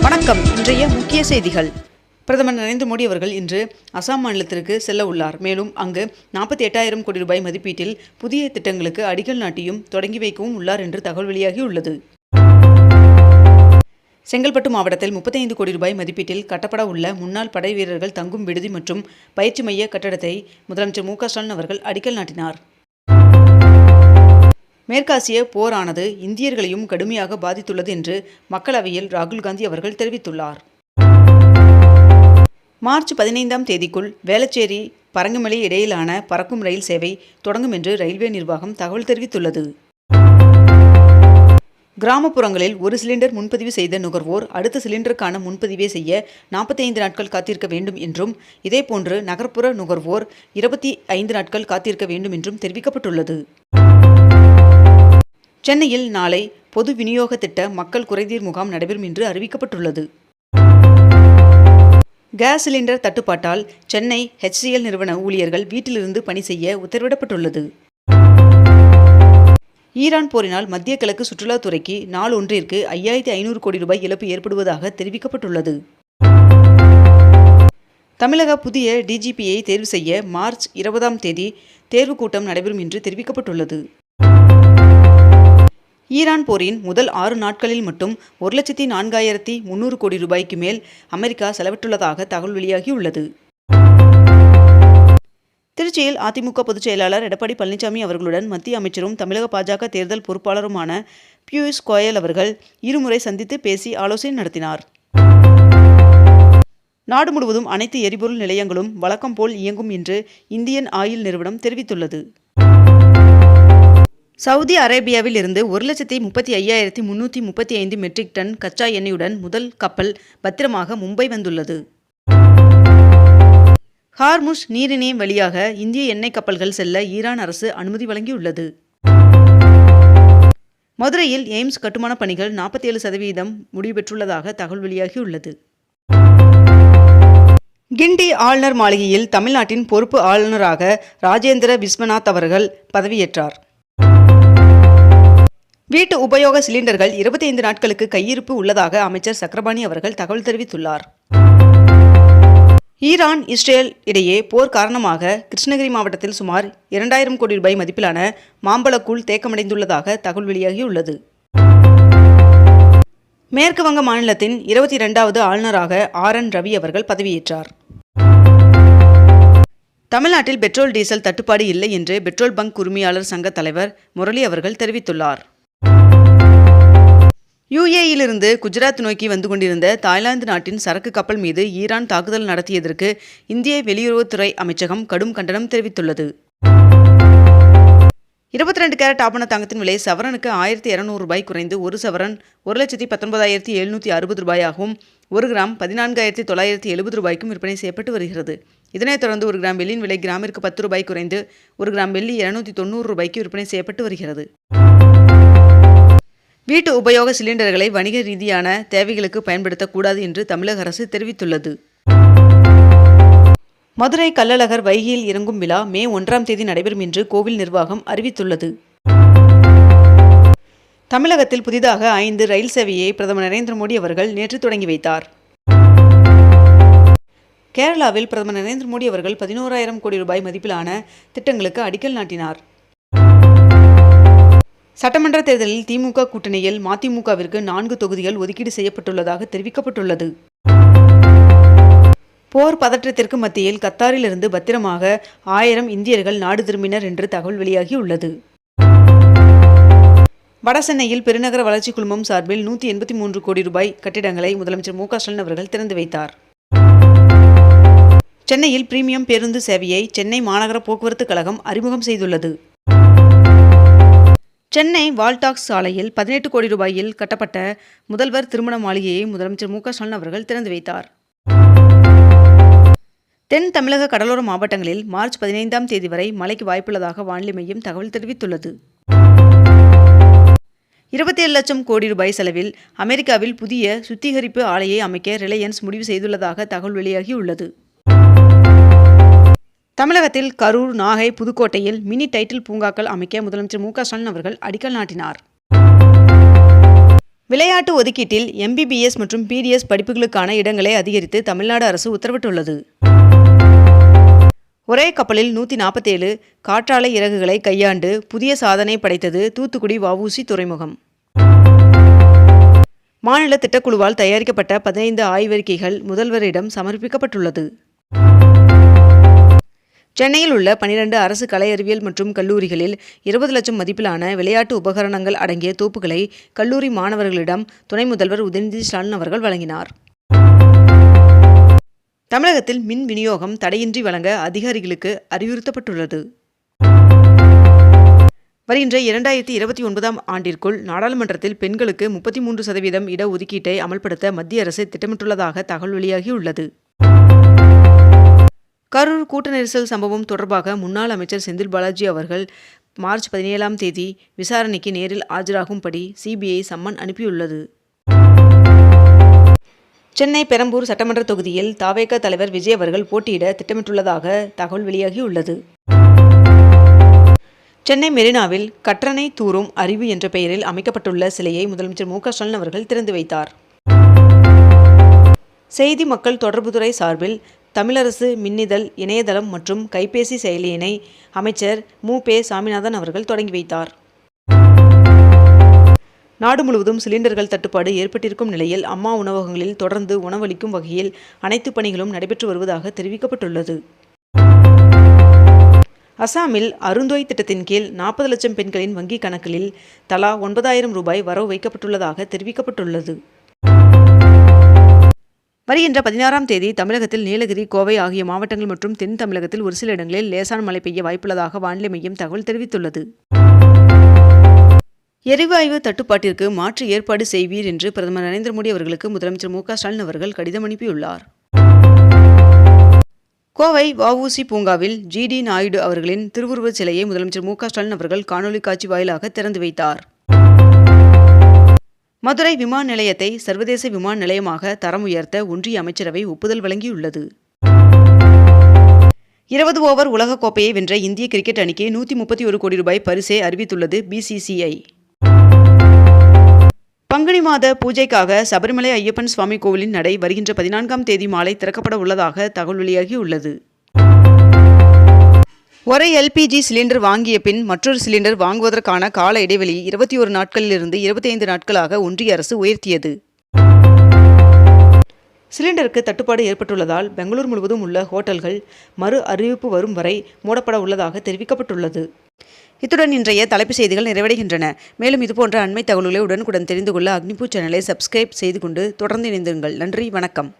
வணக்கம். இன்றைய முக்கிய செய்திகள். பிரதமர் நரேந்திர மோடி அவர்கள் இன்று அசாம் மாநிலத்திற்கு செல்ல உள்ளார். மேலும் அங்கு 48,000 கோடி ரூபாய் மதிப்பீட்டில் புதிய திட்டங்களுக்கு அடிக்கல் நாட்டியும் தொடங்கி வைக்கவும் உள்ளார் என்று தகவல் வெளியாகியுள்ளது. செங்கல்பட்டு மாவட்டத்தில் 35 கோடி ரூபாய் மதிப்பீட்டில் கட்டப்பட உள்ள முன்னாள் படை வீரர்கள் தங்கும் விடுதி மற்றும் பயிற்சி மைய கட்டடத்தை முதலமைச்சர் மு.க. ஸ்டாலின் அவர்கள் அடிக்கல் நாட்டினார். மேற்காசிய போரானது இந்தியர்களையும் கடுமையாக பாதித்துள்ளது என்று மக்களவையில் ராகுல் காந்தி அவர்கள் தெரிவித்துள்ளார். மார்ச் 15ஆம் தேதிக்குள் வேளச்சேரி பரங்கிமலை இடையிலான பறக்கும் ரயில் சேவை தொடங்கும் என்று ரயில்வே நிர்வாகம் தகவல் தெரிவித்துள்ளது. கிராமப்புறங்களில் ஒரு சிலிண்டர் முன்பதிவு செய்த நுகர்வோர் அடுத்த சிலிண்டருக்கான முன்பதிவை செய்ய 45 நாட்கள் காத்திருக்க வேண்டும் என்றும், இதேபோன்று நகர்ப்புற நுகர்வோர் 25 நாட்கள் காத்திருக்க வேண்டும் என்றும் தெரிவிக்கப்பட்டுள்ளது. சென்னையில் நாளை பொது விநியோக திட்ட மக்கள் குறைதீர் முகாம் நடைபெறும் என்று அறிவிக்கப்பட்டுள்ளது. கேஸ் சிலிண்டர் தட்டுப்பாட்டால் சென்னை HCL நிறுவன ஊழியர்கள் வீட்டிலிருந்து பணி செய்ய உத்தரவிடப்பட்டுள்ளது. ஈரான் போரினால் மத்திய கிழக்கு சுற்றுலாத்துறைக்கு நாள் ஒன்றிற்கு 5,500 கோடி ரூபாய் இழப்பு ஏற்படுவதாக தெரிவிக்கப்பட்டுள்ளது. தமிழக புதிய DGPயை தேர்வு செய்ய மார்ச் 20ஆம் தேதி தேர்வு கூட்டம் நடைபெறும் என்று தெரிவிக்கப்பட்டுள்ளது. ஈரான் போரின் முதல் 6 நாட்களில் மட்டும் 1,04,300 கோடி ரூபாய்க்கு மேல் அமெரிக்கா செலவிட்டுள்ளதாக தகவல் வெளியாகியுள்ளது. திருச்சியில் அதிமுக பொதுச் செயலாளர் எடப்பாடி பழனிசாமி அவர்களுடன் மத்திய அமைச்சரும் தமிழக பாஜக தேர்தல் பொறுப்பாளருமான பியூஷ் கோயல் அவர்கள் இருமுறை சந்தித்து பேசி ஆலோசனை நடத்தினார். நாடு முழுவதும் அனைத்து எரிபொருள் நிலையங்களும் வழக்கம் போல் இயங்கும் என்று இந்தியன் ஆயில் நிறுவனம் தெரிவித்துள்ளது. சவுதி அரேபியாவில் இருந்து 1,35,335 மெட்ரிக் டன் கச்சா எண்ணெயுடன் முதல் கப்பல் பத்திரமாக மும்பை வந்துள்ளது. ஹார்முஸ் நீரிணை வழியாக இந்திய எண்ணெய் கப்பல்கள் செல்ல ஈரான் அரசு அனுமதி வழங்கியுள்ளது. மதுரையில் எய்ம்ஸ் கட்டுமான பணிகள் 47% முடிவு பெற்றுள்ளதாக தகவல் வெளியாகியுள்ளது. கிண்டி ஆளுநர் மாளிகையில் தமிழ்நாட்டின் பொறுப்பு ஆளுநராக ராஜேந்திர விஸ்வநாத் அவர்கள் பதவியேற்றார். வீட்டு உபயோக சிலிண்டர்கள் 25 நாட்களுக்கு கையிருப்பு உள்ளதாக அமைச்சர் சக்கரபாணி அவர்கள் தகவல் தெரிவித்துள்ளார். ஈரான் இஸ்ரேல் இடையே போர் காரணமாக கிருஷ்ணகிரி மாவட்டத்தில் சுமார் 2,000 கோடி ரூபாய் மதிப்பிலான மாம்பழக்கூழ் தேக்கமடைந்துள்ளதாக தகவல் வெளியாகியுள்ளது. மேற்கு வங்க மாநிலத்தின் 22வது ஆளுநராக RN ரவி அவர்கள் பதவியேற்றார். தமிழ்நாட்டில் பெட்ரோல் டீசல் தட்டுப்பாடு இல்லை என்று பெட்ரோல் பங்க் உரிமையாளர் சங்க தலைவர் முரளி அவர்கள் தெரிவித்துள்ளார். UAEயிலிருந்து குஜராத் நோக்கி வந்து கொண்டிருந்த தாய்லாந்து நாட்டின் சரக்கு கப்பல் மீது ஈரான் தாக்குதல் நடத்தியதற்கு இந்திய வெளியுறவுத்துறை அமைச்சகம் கடும் கண்டனம் தெரிவித்துள்ளது. 22 கேரட் ஆபண தங்கத்தின் விலை சவரனுக்கு 1,200 ரூபாய் குறைந்து ஒரு சவரன் 1,19,760 ரூபாயாகவும் 1 கிராம் 14,970 ரூபாய்க்கும் விற்பனை செய்யப்பட்டு வருகிறது. இதனைத் தொடர்ந்து 1 கிராம் வெள்ளியின் விலை கிராமிற்கு 10 ரூபாய் குறைந்து 1 கிராம் வெள்ளி 290 ரூபாய்க்கு விற்பனை செய்யப்பட்டு வருகிறது. வீட்டு உபயோக சிலிண்டர்களை வணிக ரீதியான தேவைகளுக்கு பயன்படுத்தக்கூடாது என்று தமிழக அரசு தெரிவித்துள்ளது. மதுரை கள்ளழகர் வைகையில் இறங்கும் விழா மே 1ஆம் தேதி நடைபெறும் என்று கோவில் நிர்வாகம் அறிவித்துள்ளது. தமிழகத்தில் புதிதாக 5 ரயில் சேவையை பிரதமர் நரேந்திர மோடி அவர்கள் நேற்று தொடங்கி வைத்தார். கேரளாவில் பிரதமர் நரேந்திர மோடி அவர்கள் 11,000 கோடி ரூபாய் மதிப்பிலான திட்டங்களுக்கு அடிக்கல் நாட்டினார். சட்டமன்ற தேர்தலில் திமுக கூட்டணியில் மதிமுகவிற்கு 4 தொகுதிகள் ஒதுக்கீடு செய்யப்பட்டுள்ளதாக தெரிவிக்கப்பட்டுள்ளது. போர் பதற்றத்திற்கு மத்தியில் கத்தாரிலிருந்து பத்திரமாக 1000 இந்தியர்கள் நாடு திரும்பினர் என்று தகவல் வெளியாகியுள்ளது. வடசென்னையில் பெருநகர வளர்ச்சி குழுமம் சார்பில் 183 கோடி ரூபாய் கட்டிடங்களை முதலமைச்சர் மு.க. ஸ்டாலின் அவர்கள் திறந்து வைத்தார். சென்னையில் பிரீமியம் பேருந்து சேவையை சென்னை மாநகர போக்குவரத்து கழகம் அறிமுகம் செய்துள்ளது. சென்னை வால்டாக்ஸ் சாலையில் 18 கோடி ரூபாயில் கட்டப்பட்ட முதல்வர் திருமண மாளிகையை முதலமைச்சர் மு.க. ஸ்டாலின் அவர்கள் திறந்து வைத்தார். தென் தமிழக கடலோர மாவட்டங்களில் மார்ச் 15ஆம் தேதி வரை மழைக்கு வாய்ப்புள்ளதாக வானிலை மையம் தகவல் தெரிவித்துள்ளது. 27 லட்சம் கோடி ரூபாய் செலவில் அமெரிக்காவில் புதிய சுத்திகரிப்பு ஆலையை அமைக்க ரிலையன்ஸ் முடிவு செய்துள்ளதாக தகவல் வெளியாகியுள்ளது. தமிழகத்தில் கரூர், நாகை, புதுக்கோட்டையில் மினி டைட்டில் பூங்காக்கள் அமைக்க முதலமைச்சர் மு.க. ஸ்டாலின் அவர்கள் அடிக்கல் நாட்டினார். விளையாட்டு ஒதுக்கீட்டில் MBBS மற்றும் PDS படிப்புகளுக்கான இடங்களை அதிகரித்து தமிழ்நாடு அரசு உத்தரவிட்டுள்ளது. ஒரே கப்பலில் 147 காற்றாலை இறகுகளை கையாண்டு புதிய சாதனை படைத்தது தூத்துக்குடி வஉசி துறைமுகம். மாநில திட்டக்குழுவால் தயாரிக்கப்பட்ட 15 ஆய்வறிக்கைகள் முதல்வரிடம் சமர்ப்பிக்கப்பட்டுள்ளது. சென்னையில் உள்ள 12 அரசு கலை அறிவியல் மற்றும் கல்லூரிகளில் 20 லட்சம் மதிப்பிலான விளையாட்டு உபகரணங்கள் அடங்கிய தோப்புகளை கல்லூரி மாணவர்களிடம் துணை முதல்வர் உதயநிதி ஸ்டாலின் அவர்கள் வழங்கினார். தமிழகத்தில் மின் விநியோகம் தடையின்றி வழங்க அதிகாரிகளுக்கு அறிவுறுத்தப்பட்டுள்ளது. வருகின்ற 2029ஆம் ஆண்டிற்குள் நாடாளுமன்றத்தில் பெண்களுக்கு 33% இடஒதுக்கீட்டை அமல்படுத்த மத்திய அரசு திட்டமிட்டுள்ளதாக தகவல் வெளியாகியுள்ளது. கரூர் கூட்ட நெரிசல் சம்பவம் தொடர்பாக முன்னாள் அமைச்சர் செந்தில் பாலாஜி அவர்கள் மார்ச் 17ஆம் தேதி விசாரணைக்கு நேரில் ஆஜராகும்படி CBI சம்மன் அனுப்பியுள்ளது. சென்னை பெரம்பூர் சட்டமன்ற தொகுதியில் தவேக தலைவர் விஜய் அவர்கள் போட்டியிட திட்டமிட்டுள்ளதாக தகவல் வெளியாகியுள்ளது. சென்னை மெரினாவில் கற்றணை தூரும் அறிவு என்ற பெயரில் அமைக்கப்பட்டுள்ள சிலையை முதலமைச்சர் MK ஸ்டாலின் அவர்கள் திறந்து வைத்தார். செய்தி மக்கள் தொடர்புத்துறை சார்பில் தமிழரசு மின்னிதழ் இணையதளம் மற்றும் கைபேசி செயலியினை அமைச்சர் மு.பே. சாமிநாதன் அவர்கள் தொடங்கி வைத்தார். நாடு முழுவதும் சிலிண்டர்கள் தட்டுப்பாடு ஏற்பட்டிருக்கும் நிலையில் அம்மா உணவகங்களில் தொடர்ந்து உணவளிக்கும் வகையில் அனைத்து பணிகளும் நடைபெற்று வருவதாக தெரிவிக்கப்பட்டுள்ளது. அசாமில் அருந்தோய் திட்டத்தின் கீழ் 40 லட்சம் பெண்களின் வங்கிக் கணக்குகளில் தலா 9,000 ரூபாய் வரவு வைக்கப்பட்டுள்ளதாக தெரிவிக்கப்பட்டுள்ளது. வருகின்ற 16ஆம் தேதி தமிழகத்தில் நீலகிரி, கோவை ஆகிய மாவட்டங்கள் மற்றும் தென் தமிழகத்தில் ஒரு சில இடங்களில் லேசான மழை பெய்ய வாய்ப்புள்ளதாக வானிலை மையம் தகவல் தெரிவித்துள்ளது. எரிவாயு தட்டுப்பாட்டிற்கு மாற்று ஏற்பாடு செய்வீர் என்று பிரதமர் நரேந்திர மோடி அவர்களுக்கு முதலமைச்சர் MK ஸ்டாலின் அவர்கள் கடிதம் அனுப்பியுள்ளார். கோவை வஉசி பூங்காவில் GD நாயுடு அவர்களின் திருவுருவச் சிலையை முதலமைச்சர் MK ஸ்டாலின் அவர்கள் காணொலி காட்சி வாயிலாக திறந்து வைத்தார். மதுரை விமான நிலையத்தை சர்வதேச விமான நிலையமாக தரம் உயர்த்த ஒன்றிய அமைச்சரவை ஒப்புதல் வழங்கியுள்ளது. 20 ஓவர் உலகக்கோப்பையை வென்ற இந்திய கிரிக்கெட் அணிக்கு 131 கோடி ரூபாய் பரிசை அறிவித்துள்ளது BCCI. பங்குனி மாத பூஜைக்காக சபரிமலை ஐயப்பன் சுவாமி கோவிலின் நடை வருகின்ற 14ஆம் தேதி மாலை திறக்கப்பட உள்ளதாக தகவல் வெளியாகியுள்ளது. ஒரே LPG சிலிண்டர் வாங்கிய பின் மற்றொரு சிலிண்டர் வாங்குவதற்கான கால இடைவெளி 21 நாட்களிலிருந்து 25 நாட்களாக ஒன்றிய அரசு உயர்த்தியது. சிலிண்டருக்கு தட்டுப்பாடு ஏற்பட்டுள்ளதால் பெங்களூர் முழுவதும் உள்ள ஹோட்டல்கள் மறு அறிவிப்பு வரும் வரை மூடப்பட உள்ளதாக தெரிவிக்கப்பட்டுள்ளது. இத்துடன் இன்றைய தலைப்புச் செய்திகள் நிறைவடைகின்றன. மேலும் இதுபோன்ற அண்மை தகவல்களை உடனுக்குடன் தெரிந்து கொள்ள அக்னிபூ சேனலை சப்ஸ்கிரைப் செய்து கொண்டு தொடர்ந்து இணைந்திருங்கள். நன்றி, வணக்கம்.